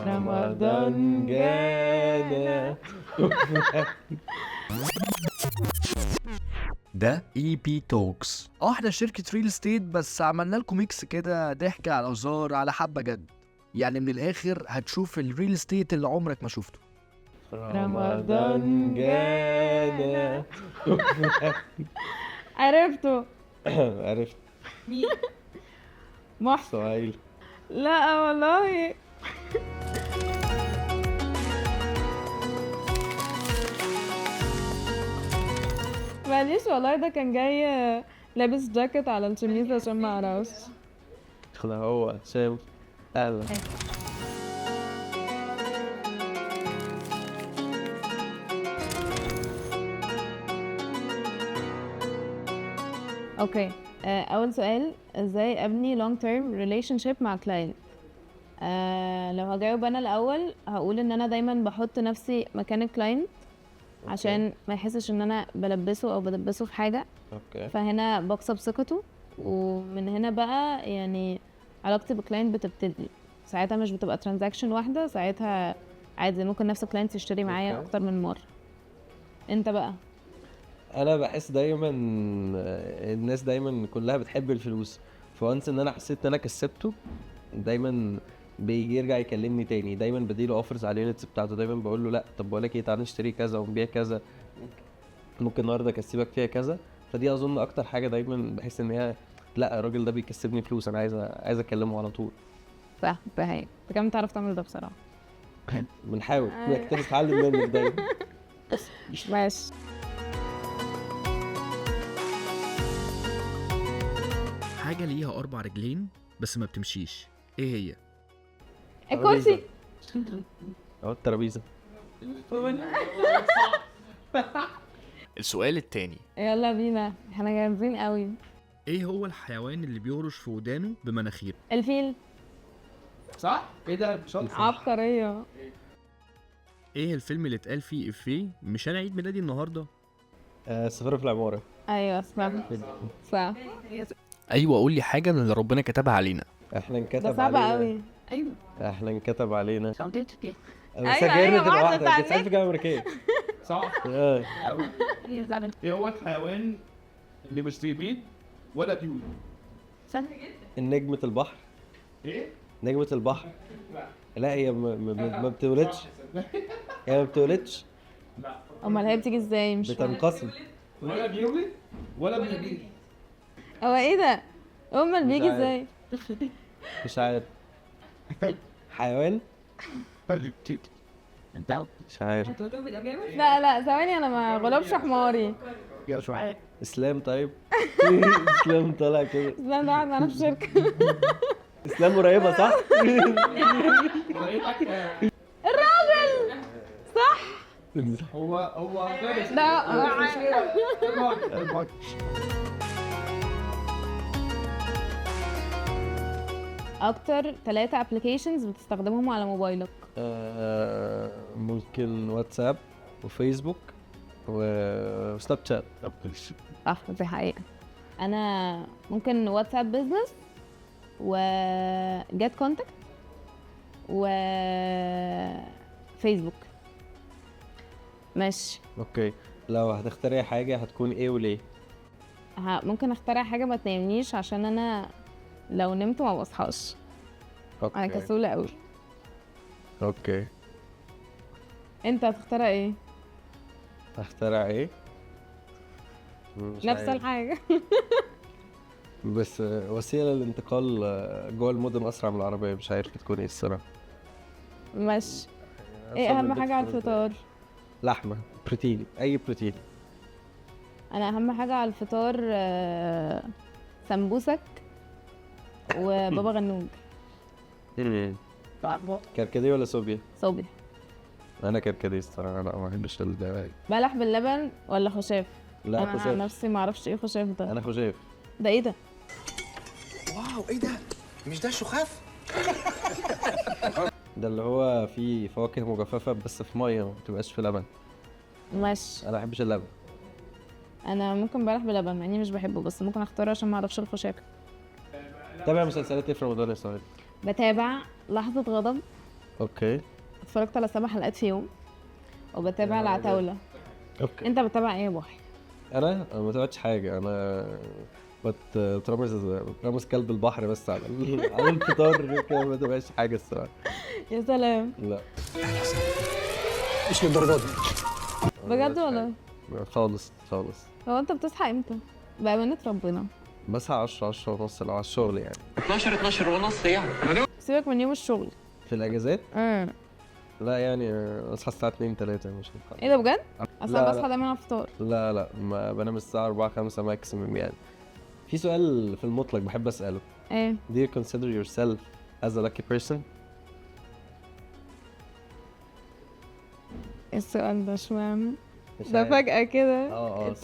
رمضان جانا. ده اي بي توكس. احنا شركة ريل ستيت، بس عملنا لكم ميكس كده، ضحك على هزار على حبة جد. يعني من الاخر هتشوف الريل ستيت اللي عمرك ما شفته. رمضان جانا. عرفته. عرفت محسن. سهيل. لا والله. معلش والله، ده كان جاي لابس جاكيت على الشميز عشان ما اعرفش. ده هو شايف. اهلا. اوكي. اول سؤال، ازاي ابني long term relationship مع client؟ لو هجاوب انا الاول هقول ان انا دايما بحط نفسي مكان الكلاينت عشان ما يحسش ان انا بلبسه او بدبسه في حاجه، اوكي. فهنا بكسب ثقته، ومن هنا بقى يعني علاقتي بالكلاينت بتبتدي. ساعتها مش بتبقى ترانزاكشن واحده، ساعتها عادي ممكن نفس الكلاينت يشتري معايا أوكي. اكتر من مره. انت بقى؟ انا بحس دايما الناس دايما كلها بتحب الفلوس، فوانس ان انا حسيت ان انا كسبته دايما بيجي يرجع يكلمني تاني، دايما بديله اوفرز على اليونتس بتاعته، دايما بقول له لا طب بقول لك ايه، تعالى نشتري كذا ونبيع كذا، ممكن النهارده اكسبك فيها كذا. فدي اظن اكتر حاجه دايما بحس ان هي لا الراجل ده بيكسبني فلوس، انا عايز اكلمه على طول. صح، ده هي. انت كمان بتعرف تعمل ده بصراحه. بنحاول نتعلم منك دايما. ماشي. حاجة ليها 4 رجلين بس ما بتمشيش، ايه هي؟ الكرسي. اهو الترابيزه. السؤال التاني، يلا بينا، احنا جاهزين قوي. ايه هو الحيوان اللي بيهرش في ودانه بمناخير؟ الفيل. صح؟ ايه ده؟ شاطر. عبقريه. ايه الفيلم اللي اتقال فيه افيه مش انا عيد ميلادي النهارده؟ سفارة في العماره. ايوه صح صح. ايوه، قول لي حاجه من اللي ربنا كتبها علينا. احنا ده انكتب صعب علينا. قوي. احنا انكتب علينا. بس أيوة، سجلنا أيوة، تبقى واحدة واحده بتاع انت بتسال في جامعه امريكيه. صح. آه. ايه هو الحيوان اللي مش بيبيض ولا بيولد؟ النجمة البحر. ايه؟ نجمة البحر. لا هي ما بتولدش. هي ما بتولدش، امال هي بتيجي ازاي؟ مش فاهمة. بتنقسم. ولا بيولد ولا بيبيض. هو ايه ده؟ امال مش بيجي عارف. ازاي؟ مش عارف. حيوان. مش عارف. لا لا ثواني، انا ما غلبش حماري. اسلام. طيب. اسلام طالع كده. لا ده واحد معانا في الشركه. اسلام قريبة صح؟ الراجل. صح. هو غير ده اكتر 3 ابلكيشنز بتستخدمهم على موبايلك؟ ممكن واتساب وفيسبوك وسناب شات. صح، دي حقيقة. انا ممكن واتساب بيزنس وجات كونتاكت وفيسبوك. ماشي. اوكي، لو هتختاري حاجة هتكون ايه وليه؟ ممكن اخترع حاجة ما تنامنيش، عشان انا لو نمت ما بصحاش. انا كسولة قوي. اوكي. انت هتخترع ايه؟ هخترع ايه؟ مش نفس عارف. الحاجة. بس وسيلة للانتقال جوه المدن اسرع من العربية، مش عارف تكون ايه الصراحة. ماشي. ايه اهم حاجة على الفطار؟ لحمة، بروتين، اي بروتين. انا اهم حاجة على الفطار سمبوسك وبابا غنوج. كركديه ولا صوبيا؟ صوبي. انا كركديه الصراحة، انا ما بحبش بلح باللبن ولا خشاف؟ لا انا عن خشاف. نفسي ما اعرفش ايه خشاف ده. انا خشاف. ده ايه ده؟ واو ايه ده؟ مش ده شخاف؟ ده اللي هو فيه فواكه مجففة بس في مية، ما بتبقاش في لبن. ماشي. انا ما بحبش اللبن. انا ممكن بلح بلبن مع اني مش بحبه، بس ممكن اختاره عشان ما اعرفش الخشاف. تابع مسلسلات ايه في رمضان يا سهيل؟ بتابع لحظة غضب اوكي اتفرجت على 7 حلقات في يوم، وبتابع يا نهار العتاولة. اوكي. انت بتابع ايه يا بوحي؟ انا ما تابعتش حاجه، انا بترمز كلب البحر بس على على الفطار كده، ما تابعش حاجه الصراحه. يا سلام، لا مش للدرجه دي. ما بجد تابعش والله؟ حاجة. خالص خالص. هو انت بتصحى امتى بأمانة ربنا؟ بصحى 10 ونص لو على الشغل يعني. 12 ونص يعني. سيبك من يوم الشغل. في الاجازات لا يعني اصحى الساعه 2 3 مش ايه ده بجد؟ اصل لا، انا لا. بصحى دايما على الفطار. لا ما بنام الساعه 4 5 ماكسيمم يعني. في سؤال في المطلق بحب اساله. ايه Do you consider yourself as a lucky person؟ السؤال ده اشمعنى؟ مش ده عارف. فجأة كده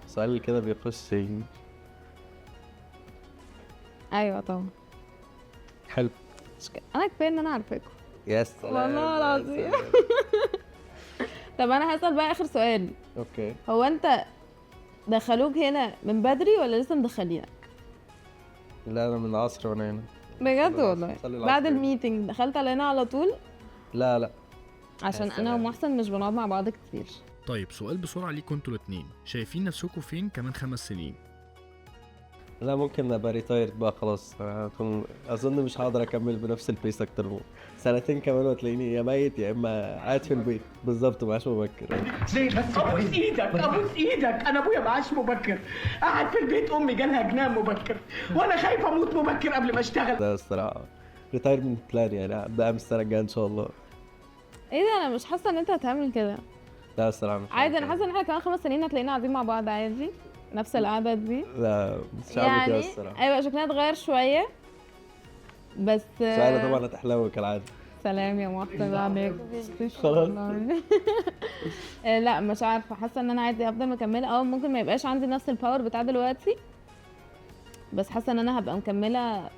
سؤال كده بيخش. ايوه طبعا. حلو. انا كفايه ان انا عارفاكم. يا سلام والله يا العظيم. سلام. طب انا هسأل بقى اخر سؤال، اوكي. هو انت دخلوك هنا من بدري ولا لسه مدخلينك؟ لا انا من العصر وانا هنا. بجد صلي والله؟ العصر. بعد الميتنج دخلت على هنا على طول؟ لا عشان يا انا سلام. ومحسن مش بنقعد مع بعض كتير. طيب سؤال بسرعة ليكوا انتوا الاتنين، شايفين نفسكوا فين كمان 5 سنين؟ لا ممكن ابقى ريتايرد بقى خلاص. اظن مش هقدر اكمل بنفس البيس اكتر من سنتين كمان، وتلاقيني يا ميت يا اما قاعد في البيت بالظبط معاش مبكر. زي بس ابوس ايدك ابوس ايدك، انا ابويا معاش مبكر، قاعد في البيت، امي جالها جنان مبكر، وانا خايفه اموت مبكر قبل ما اشتغل. ده الصراحه ريتايرمنت بلان يعني هبدأها من السنه الجايه ان شاء الله. ايه ده، انا مش حاسه ان انت هتعمل كده. لا الصراحه مش عادي، انا هعمل حاسه ان احنا كمان 5 سنين هتلاقينا قاعدين مع بعض عادي، نفس القعده دي. كده. لا مش هعمل كده يعني الصراحه. ايوه شكلنا اتغير شويه بس. سؤالة طبعا هتحلوي كالعاده. سلام يا محسن عليك. خلاص. لا مش عارفه، حاسه ان انا عادي افضل مكمله. ممكن ما يبقاش عندي نفس الباور بتاع دلوقتي، بس حاسه ان انا هبقى مكمله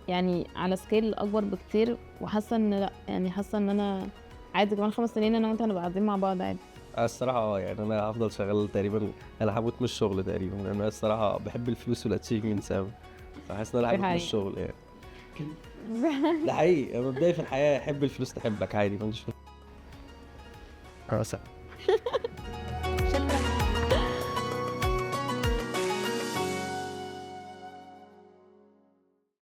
يعني على سكيل اكبر بكتير، وحاسه ان لا يعني حاسه ان انا عادي كمان 5 سنين انا وانت هنبقى قاعدين مع بعض عادي. الصراحه يعني انا هفضل شغال تقريبا، انا هموت من الشغل تقريبا، لان انا الصراحه بحب الفلوس والاتشيفمنتس قوي، فحاسس ان انا هموت من حقيقي. الشغل يعني. ده حقيقي، انا مبدئيا في الحياه احب الفلوس تحبك عادي، ما عنديش. صح.